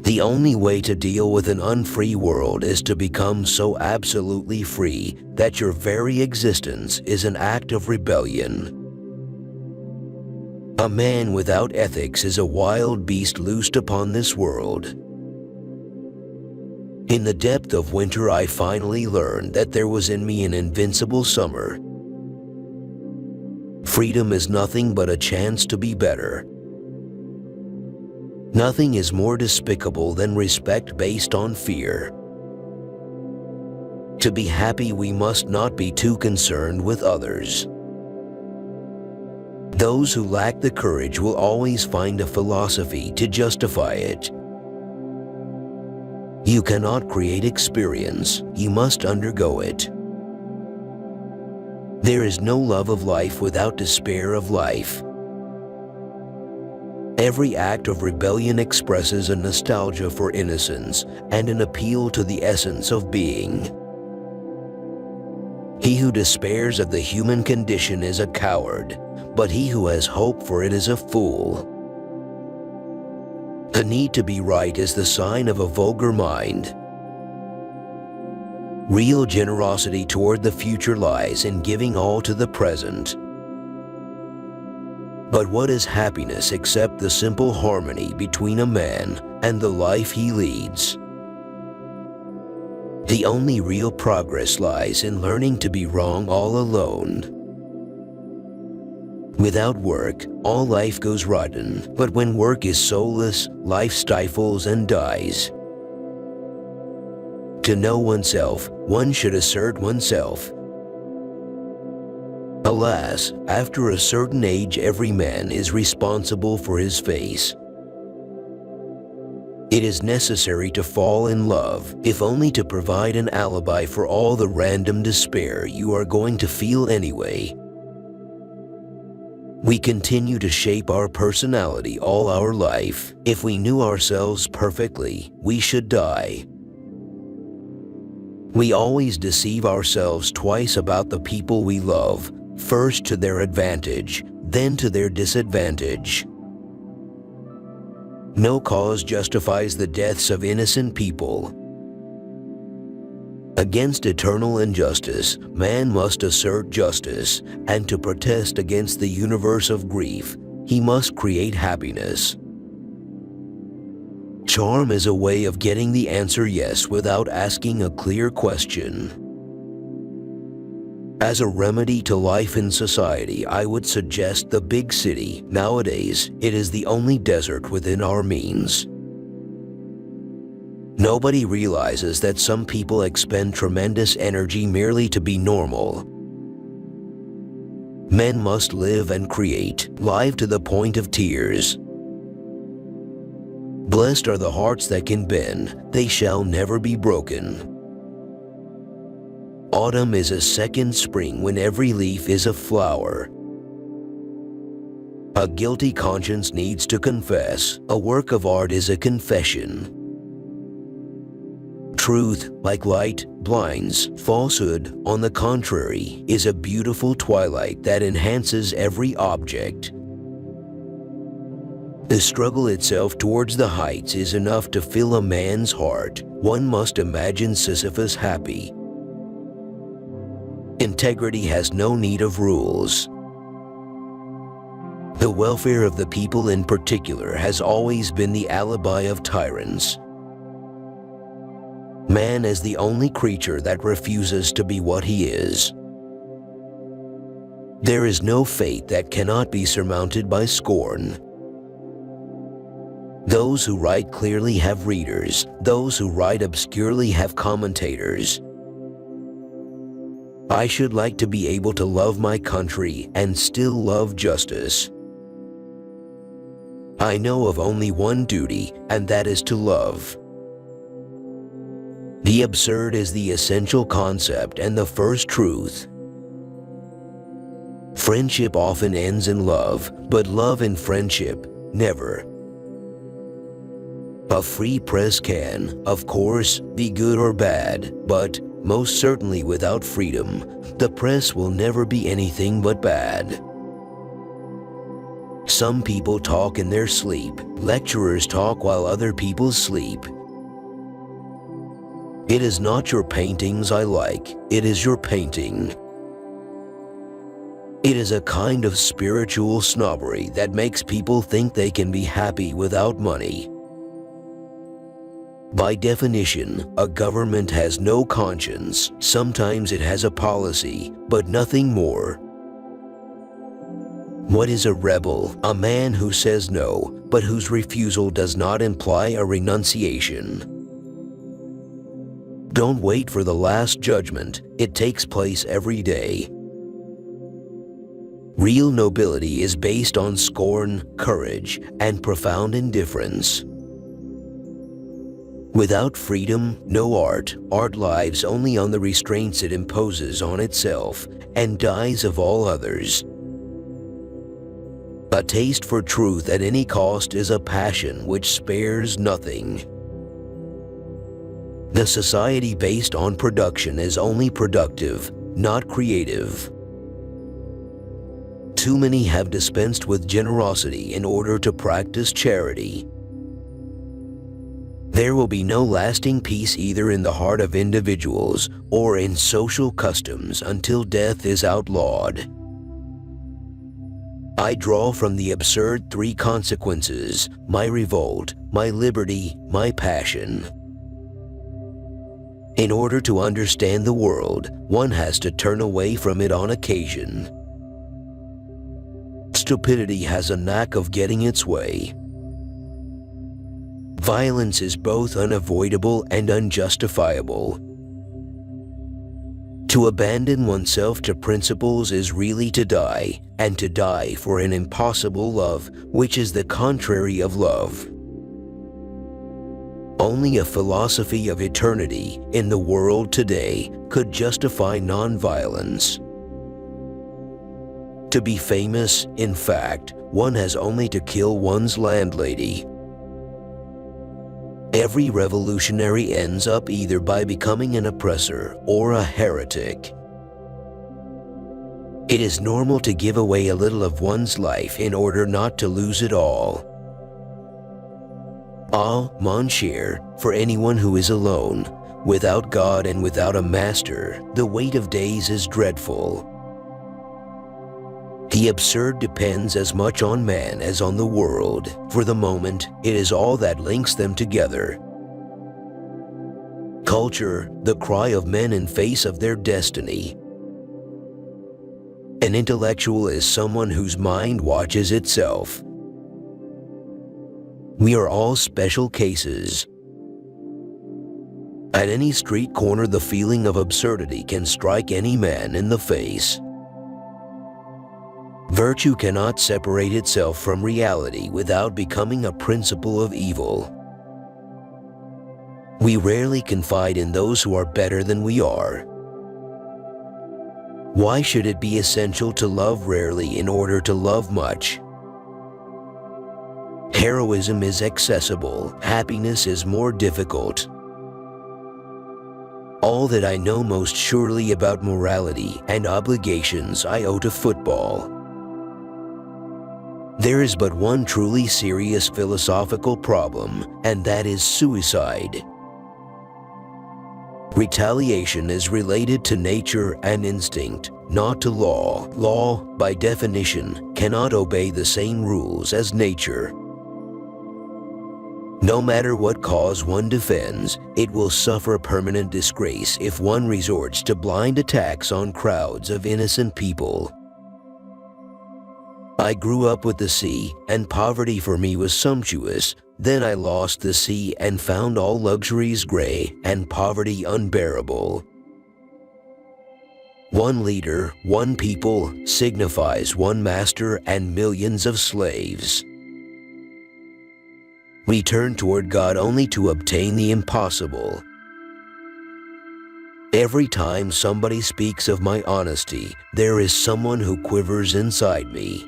The only way to deal with an unfree world is to become so absolutely free that your very existence is an act of rebellion. A man without ethics is a wild beast loosed upon this world. In the depth of winter, I finally learned that there was in me an invincible summer. Freedom is nothing but a chance to be better. Nothing is more despicable than respect based on fear. To be happy, we must not be too concerned with others. Those who lack the courage will always find a philosophy to justify it. You cannot create experience, you must undergo it. There is no love of life without despair of life. Every act of rebellion expresses a nostalgia for innocence and an appeal to the essence of being. He who despairs of the human condition is a coward, but he who has hope for it is a fool. The need to be right is the sign of a vulgar mind. Real generosity toward the future lies in giving all to the present. But what is happiness except the simple harmony between a man and the life he leads? The only real progress lies in learning to be wrong all alone. Without work, all life goes rotten, but when work is soulless, life stifles and dies. To know oneself, one should assert oneself. Alas, after a certain age, every man is responsible for his face. It is necessary to fall in love, if only to provide an alibi for all the random despair you are going to feel anyway. We continue to shape our personality all our life. If we knew ourselves perfectly, we should die. We always deceive ourselves twice about the people we love, first to their advantage, then to their disadvantage. No cause justifies the deaths of innocent people. Against eternal injustice, man must assert justice, and to protest against the universe of grief, he must create happiness. Charm is a way of getting the answer yes without asking a clear question. As a remedy to life in society, I would suggest the big city. Nowadays, it is the only desert within our means. Nobody realizes that some people expend tremendous energy merely to be normal. Men must live and create, live to the point of tears. Blessed are the hearts that can bend, they shall never be broken. Autumn is a second spring when every leaf is a flower. A guilty conscience needs to confess. A work of art is a confession. Truth, like light, blinds. Falsehood, on the contrary, is a beautiful twilight that enhances every object. The struggle itself towards the heights is enough to fill a man's heart. One must imagine Sisyphus happy. Integrity has no need of rules. The welfare of the people in particular has always been the alibi of tyrants. Man is the only creature that refuses to be what he is. There is no fate that cannot be surmounted by scorn. Those who write clearly have readers. Those who write obscurely have commentators. I should like to be able to love my country and still love justice. I know of only one duty, and that is to love. The absurd is the essential concept and the first truth. Friendship often ends in love, but love and friendship never. A free press can, of course, be good or bad, but most certainly without freedom, the press will never be anything but bad. Some people talk in their sleep. Lecturers talk while other people sleep. It is not your paintings I like, it is your painting. It is a kind of spiritual snobbery that makes people think they can be happy without money. By definition, a government has no conscience. Sometimes it has a policy, but nothing more. What is a rebel? A man who says no, but whose refusal does not imply a renunciation. Don't wait for the last judgment. It takes place every day. Real nobility is based on scorn, courage, and profound indifference. Without freedom, no art. Art lives only on the restraints it imposes on itself and dies of all others. A taste for truth at any cost is a passion which spares nothing. The society based on production is only productive, not creative. Too many have dispensed with generosity in order to practice charity. There will be no lasting peace either in the heart of individuals or in social customs until death is outlawed. I draw from the absurd three consequences: my revolt, my liberty, my passion. In order to understand the world, one has to turn away from it on occasion. Stupidity has a knack of getting its way. Violence is both unavoidable and unjustifiable. To abandon oneself to principles is really to die, and to die for an impossible love, which is the contrary of love. Only a philosophy of eternity in the world today could justify non-violence. To be famous, in fact, one has only to kill one's landlady. Every revolutionary ends up either by becoming an oppressor or a heretic. It is normal to give away a little of one's life in order not to lose it all. Ah, mon cher, for anyone who is alone, without God and without a master, the weight of days is dreadful. The absurd depends as much on man as on the world. For the moment, it is all that links them together. Culture, the cry of men in face of their destiny. An intellectual is someone whose mind watches itself. We are all special cases. At any street corner, the feeling of absurdity can strike any man in the face. Virtue cannot separate itself from reality without becoming a principle of evil. We rarely confide in those who are better than we are. Why should it be essential to love rarely in order to love much? Heroism is accessible, happiness is more difficult. All that I know most surely about morality and obligations I owe to football. There is but one truly serious philosophical problem, and that is suicide. Retaliation is related to nature and instinct, not to law. Law, by definition, cannot obey the same rules as nature. No matter what cause one defends, it will suffer permanent disgrace if one resorts to blind attacks on crowds of innocent people. I grew up with the sea, and poverty for me was sumptuous. Then I lost the sea and found all luxuries gray and poverty unbearable. One leader, one people, signifies one master and millions of slaves. We turn toward God only to obtain the impossible. Every time somebody speaks of my honesty, there is someone who quivers inside me.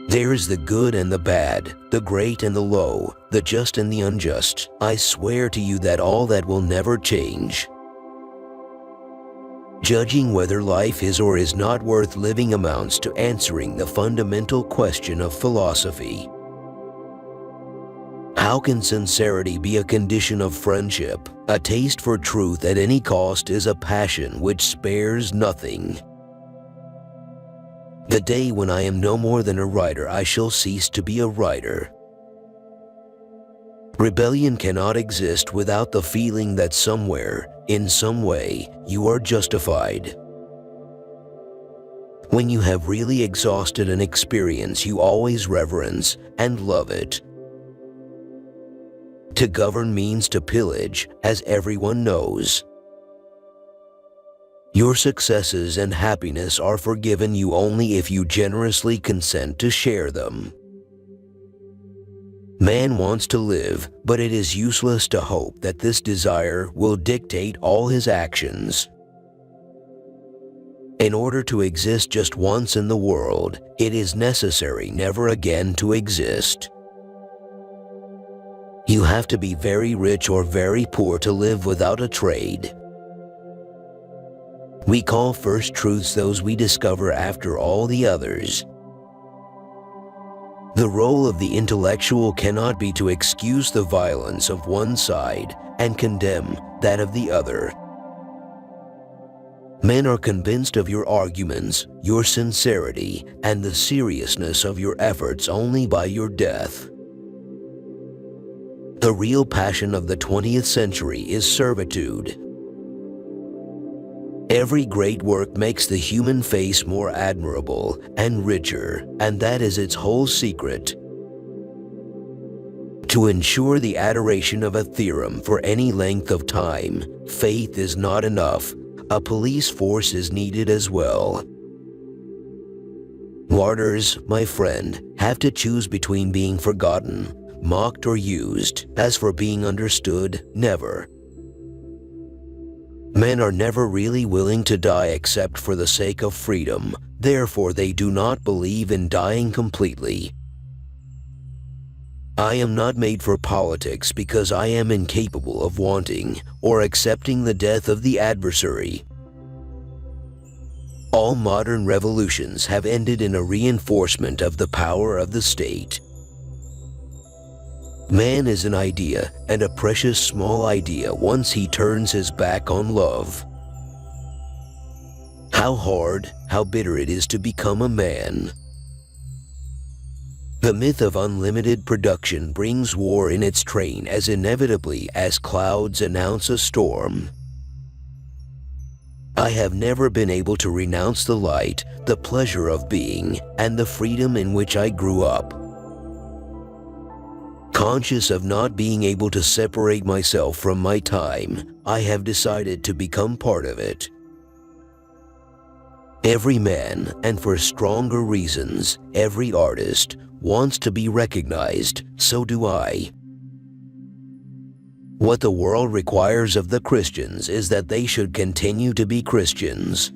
There is the good and the bad, the great and the low, the just and the unjust. I swear to you that all that will never change. Judging whether life is or is not worth living amounts to answering the fundamental question of philosophy. How can sincerity be a condition of friendship? A taste for truth at any cost is a passion which spares nothing. The day when I am no more than a writer, I shall cease to be a writer. Rebellion cannot exist without the feeling that somewhere, in some way, you are justified. When you have really exhausted an experience, you always reverence and love it. To govern means to pillage, as everyone knows. Your successes and happiness are forgiven you only if you generously consent to share them. Man wants to live, but it is useless to hope that this desire will dictate all his actions. In order to exist just once in the world, it is necessary never again to exist. You have to be very rich or very poor to live without a trade. We call first truths those we discover after all the others. The role of the intellectual cannot be to excuse the violence of one side and condemn that of the other. Men are convinced of your arguments, your sincerity, and the seriousness of your efforts only by your death. The real passion of the 20th century is servitude. Every great work makes the human face more admirable and richer, and that is its whole secret. To ensure the adoration of a theorem for any length of time, faith is not enough. A police force is needed as well. Martyrs, my friend, have to choose between being forgotten, mocked, or used. As for being understood, never. Men are never really willing to die except for the sake of freedom. Therefore, they do not believe in dying completely. I am not made for politics because I am incapable of wanting or accepting the death of the adversary. All modern revolutions have ended in a reinforcement of the power of the state. Man is an idea, and a precious small idea once he turns his back on love. How hard, how bitter it is to become a man. The myth of unlimited production brings war in its train as inevitably as clouds announce a storm. I have never been able to renounce the light, the pleasure of being, and the freedom in which I grew up. Conscious of not being able to separate myself from my time, I have decided to become part of it. Every man, and for stronger reasons, every artist, wants to be recognized, so do I. What the world requires of the Christians is that they should continue to be Christians.